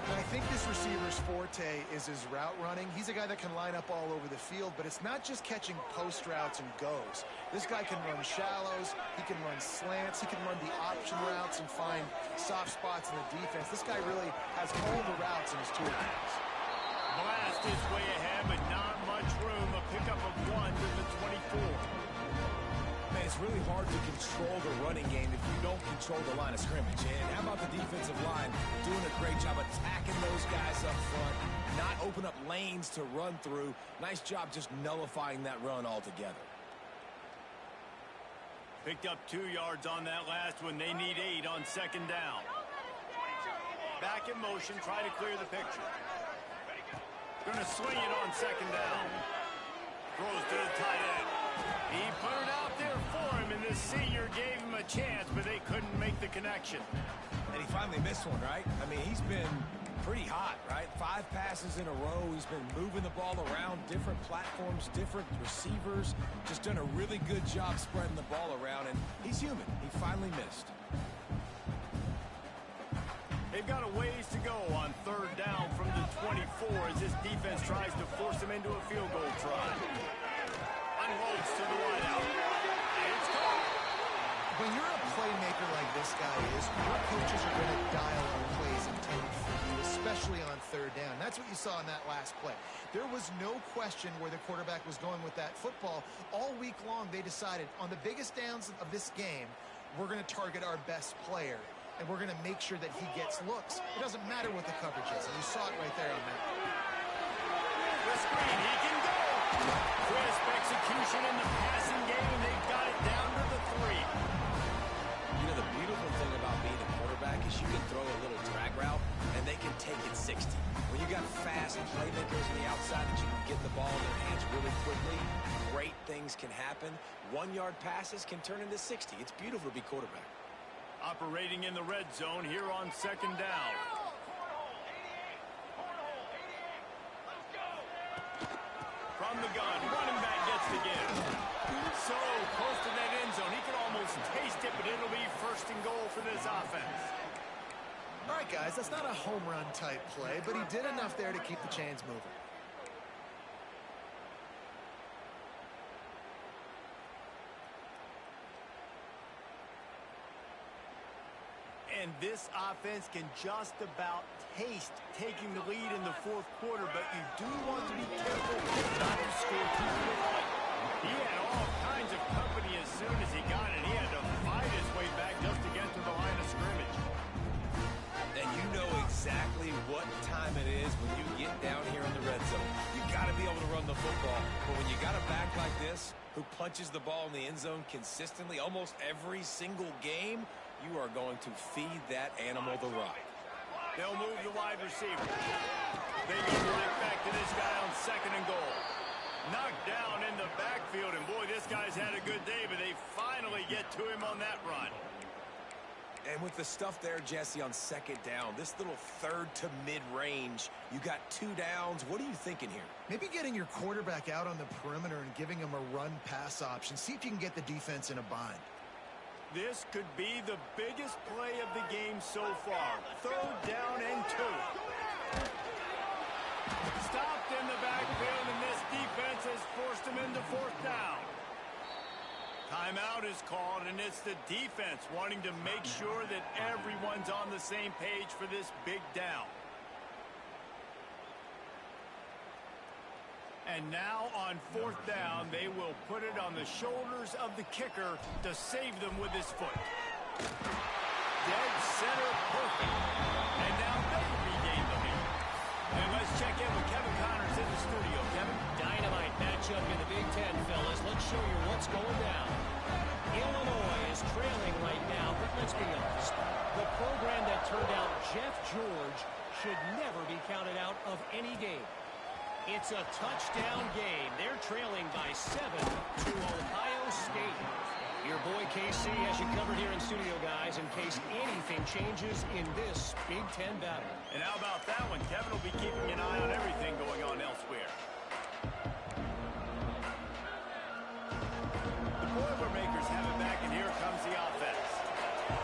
And I think this receiver's forte is his route running. He's a guy that can line up all over the field, but it's not just catching post routes and goes. This guy can run shallows. He can run slants. He can run the option routes and find soft spots in the defense. This guy really has all the routes in his toolbox. Blast his way ahead, but not much room. A pickup of 1 to the 24. Man, it's really hard to control the running game if you don't control the line of scrimmage. And how about the defensive line doing a great job attacking those guys up front, not open up lanes to run through. Nice job just nullifying that run altogether. Picked up 2 yards on that last one. They need 8 on 2nd down. Back in motion, try to clear the picture. Going to swing it on 2nd down. Throws to the tight end. He put it out there for him, and this senior gave him a chance, but they couldn't make the connection. And he finally missed one, right? I mean, he's been pretty hot, right? 5 passes in a row. He's been moving the ball around, different platforms, different receivers. Just done a really good job spreading the ball around, and he's human. He finally missed. They've got a ways to go on 3rd down from the 24 as this defense tries to force them into a field goal try. Unloads to the wideout. It's caught. When you're a playmaker like this guy is, your coaches are going to dial up plays intended for you, especially on 3rd down. That's what you saw in that last play. There was no question where the quarterback was going with that football. All week long, they decided on the biggest downs of this game, we're going to target our best player, and we're going to make sure that he gets looks. It doesn't matter what the coverage is, and you saw it right there on that. The screen, he can go. Crisp execution in the passing game, and they've got it down to the 3. You know, the beautiful thing about being a quarterback is you can throw a little drag route, and they can take it 60. When you got fast playmakers on the outside that you can get the ball in their hands really quickly, great things can happen. 1-yard passes can turn into 60. It's beautiful to be quarterback. Operating in the red zone here on 2nd down. From the gun, running back gets the give. So close to that end zone, he could almost taste it, but it'll be 1st and goal for this offense. All right, guys, that's not a home run type play, but he did enough there to keep the chains moving. And this offense can just about taste taking the lead in the 4th quarter, but you do want to be careful not to score too quickly. He had all kinds of company as soon as he got it. He had to fight his way back just to get to the line of scrimmage. And you know exactly what time it is when you get down here in the red zone. You got to be able to run the football. But when you got a back like this who punches the ball in the end zone consistently almost every single game, you are going to feed that animal the rock. They'll move the wide receiver. They go right back to this guy on 2nd and goal. Knocked down in the backfield, and boy, this guy's had a good day, but they finally get to him on that run. And with the stuff there, Jesse, on 2nd down, this little 3rd to mid-range, you got 2 downs. What are you thinking here? Maybe getting your quarterback out on the perimeter and giving him a run-pass option. See if you can get the defense in a bind. This could be the biggest play of the game so far. 3rd down and 2. Stopped in the backfield, and this defense has forced him into 4th down. Timeout is called, and it's the defense wanting to make sure that everyone's on the same page for this big down. And now on 4th down, they will put it on the shoulders of the kicker to save them with his foot. Dead center perfect. And now they regain the lead. And let's check in with Kevin Connors in the studio. Kevin? Dynamite matchup in the Big Ten, fellas. Let's show you what's going down. Illinois is trailing right now, but let's be honest. The program that turned out Jeff George should never be counted out of any game. It's a touchdown game. They're trailing by 7 to Ohio State. Your boy KC has you covered here in studio, guys, in case anything changes in this Big Ten battle. And how about that one? Kevin will be keeping an eye on everything going on elsewhere. The Boilermakers have it back, and here comes the offense.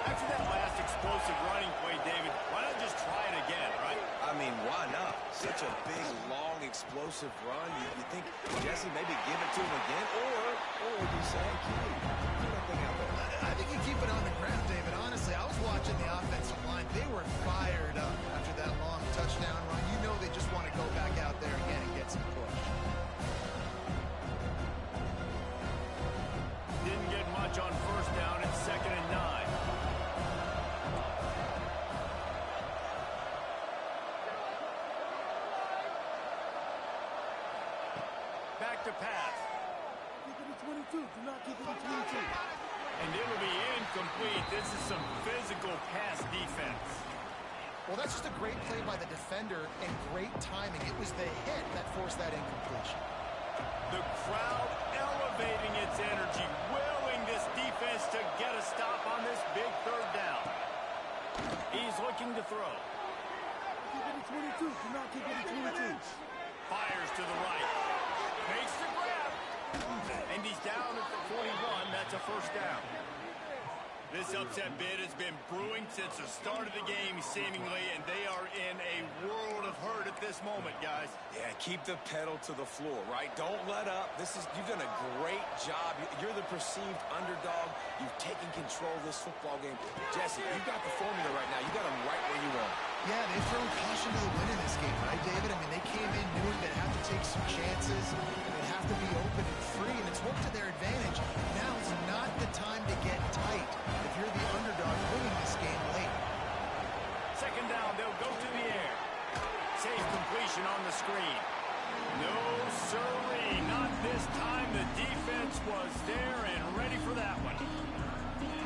After that last explosive running play, David, why not just try it again, right? I mean, why not? Such a big, long, explosive run. You think, Jesse, maybe give it to him again? Or you say, hey, Keely, put that thing out there. I think you keep it on the ground, David. Honestly, I was watching the offensive line. They were fired up after that long touchdown run. You know they just want to go back out there again and get some push. Didn't get much on 1st down. It's 2nd and 9. Back to pass. Keep it at 22. Do not keep it at 22. And it'll be incomplete. This is some physical pass defense. Well, that's just a great play by the defender and great timing. It was the hit that forced that incompletion. The crowd elevating its energy, willing this defense to get a stop on this big 3rd down. He's looking to throw. Keep it at 22. Do not keep it at 22. Fires to the right. Makes the grab. And he's down at the 41. That's a 1st down. This upset bid has been brewing since the start of the game, seemingly, and they are in a world of hurt at this moment, guys. Yeah, keep the pedal to the floor, right? Don't let up. You've done a great job. You're the perceived underdog. You've taken control of this football game. Jesse, you've got the formula right now. You got them right where you want. Yeah, they've thrown caution to the wind in this game, right, David? I mean, they came in knowing they'd have to take some chances. They'd have to be open and free, and it's worked to their advantage. Now is not the time to get tight if you're the underdog winning this game late. 2nd down, they'll go to the air. Safe completion on the screen. No, sirree, not was there and ready for that one.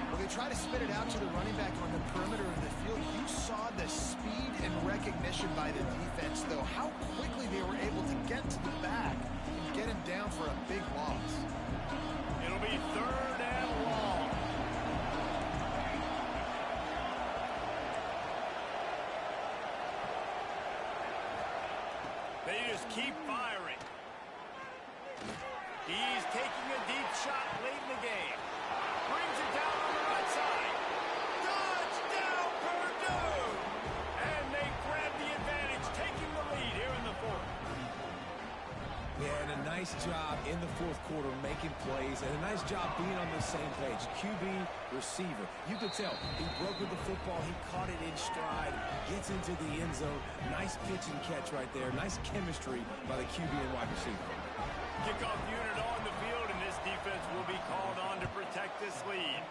Well, they try to spit it out to the running back on the perimeter of the field. You saw the speed and recognition by the defense, though. How quickly they were able to get to the back and get him down for a big loss. It'll be 3rd and long. They just keep firing. He's taking a deep shot late in the game. Brings it down on the right side. Touchdown, Purdue! And they grab the advantage, taking the lead here in the 4th. Yeah, and a nice job in the 4th quarter making plays, and a nice job being on the same page. QB, receiver. You could tell he broke with the football. He caught it in stride, gets into the end zone. Nice pitch and catch right there. Nice chemistry by the QB and wide receiver. Kickoff unit on the field, and this defense will be called on to protect this lead.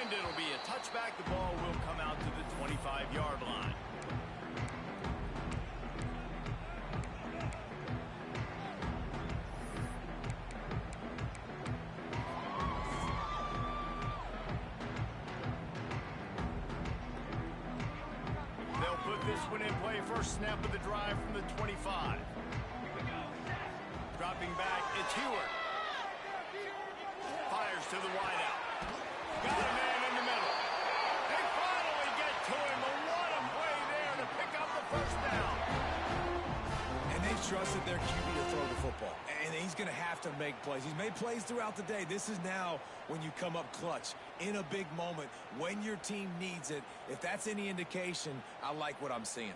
And it'll be a touchback. The ball will come out to the 25-yard line. They'll put this one in play. First snap of the drive from the 25. Dropping back, it's Heward. Fires to the wideout. Got a man in the middle. They finally get to him. But what a play there to pick up the first down. And they've trusted their QB to throw the football. And he's going to have to make plays. He's made plays throughout the day. This is now when you come up clutch in a big moment when your team needs it. If that's any indication, I like what I'm seeing.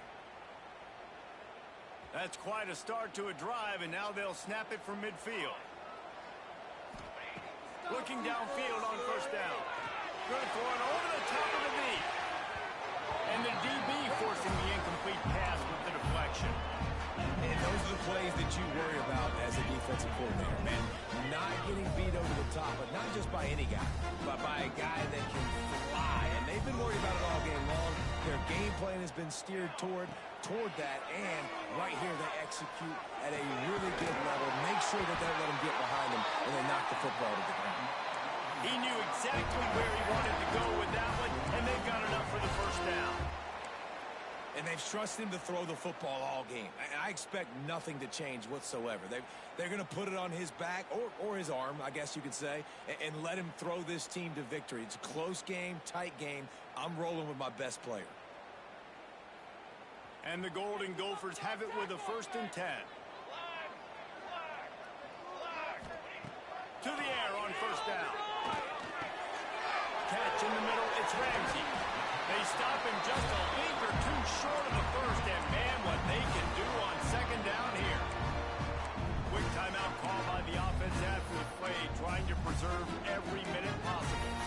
That's quite a start to a drive, and now they'll snap it from midfield. Looking downfield on first down. Good for it over the top of the knee. And the DB forcing the incomplete pass with the deflection. And those are the plays that you worry about as a defensive coordinator, man. Not getting beat over the top, but not just by any guy, but by a guy that can fly. And they've been worried about it all game long. Their game plan has been steered toward that, and right here they execute at a really good level. Make sure that they let them get behind them and they knock the football to the ground. He knew exactly where he wanted to go with that one, and they've got enough for the first down. And they've trusted him to throw the football all game. I expect nothing to change whatsoever. They're going to put it on his back, or his arm, I guess you could say, and let him throw this team to victory. It's a close game, tight game. I'm rolling with my best player. And the Golden Gophers have it with a 1st and 10. To the air on first down. Catch in the middle, it's Ramsey. They stop him just a league or two short of the first, and man, what they can do on 2nd down here. Quick timeout call by the offense after the play, trying to preserve every minute possible.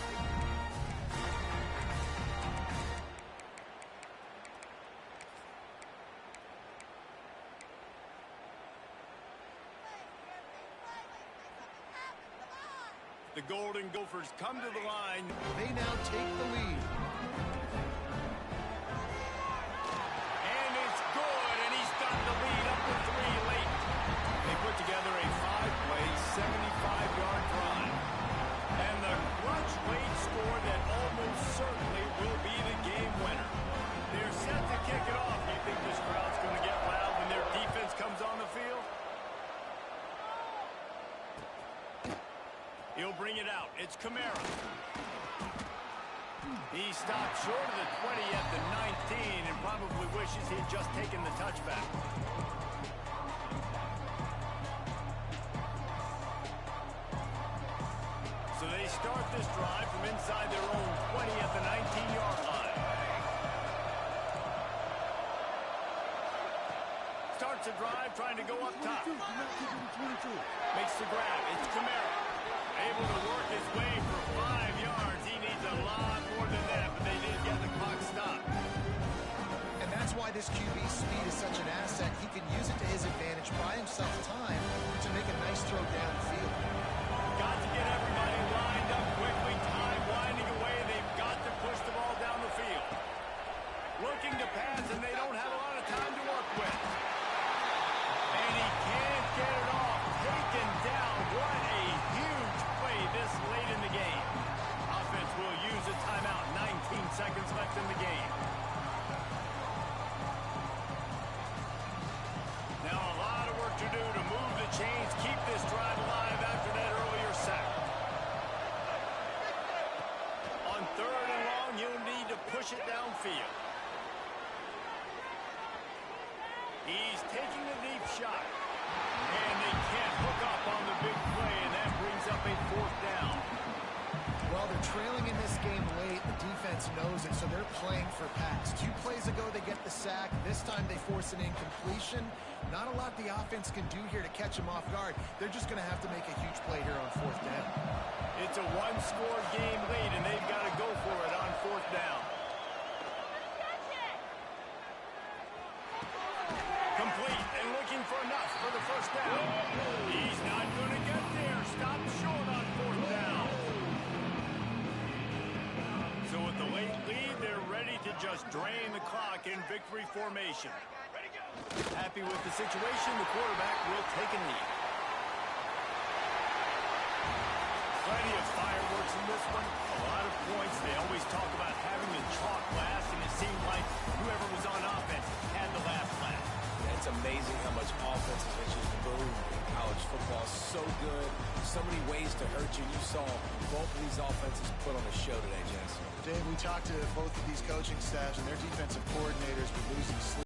The Golden Gophers come to the line. They now take the lead. And it's good, and he's got the lead up to 3 late. They put together a 5-play, 75-yard drive. And the clutch late score that almost certainly will be the game winner. They're set to kick it off. Do you think this crowd's going to get loud when their defense comes on the field? He'll bring it out. It's Kamara. He stopped short of the 20 at the 19 and probably wishes he'd just taken the touchback. So they start this drive from inside their own 20 at the 19-yard line. Starts a drive trying to go up top. Makes the grab. It's Kamara. Able to work his way for 5 yards. He needs a lot more than that, but they did get the clock stopped. And that's why this QB speed is such an asset. He can use it to his advantage, buy himself time to make a nice throw downfield. Got to get everybody lined up quickly. Time winding away. They've got to push the ball down the field. Looking to pass, and they don't have a lot of time to work with. chains, keep this drive alive after that earlier sack. On 3rd and long, he'll need to push it downfield. He's taking a deep shot. And they can't hook up on the big play, and that brings up a 4th down. Well, they're trailing in this game late. The defense knows it, so they're playing for packs. 2 plays ago, they get the sack. This time, they force an incompletion. Not a lot the offense can do here to catch them off guard. They're just going to have to make a huge play here on 4th down. It's a 1-score game late, and they've got to go for it on 4th down. Complete and looking for enough for the 1st down. He's not going to get there. Stop short on 4th down. So with the late lead, they're ready to just drain the clock in victory formation. Happy with the situation, the quarterback will take a knee. Plenty of fireworks in this one. A lot of points. They always talk about having the chalk last, and it seemed like whoever was on offense had the last laugh. It's amazing how much offense has just boomed in college football. So good. So many ways to hurt you. You saw both of these offenses put on a show today, Jess. Dave, we talked to both of these coaching staffs, and their defensive coordinators were losing sleep.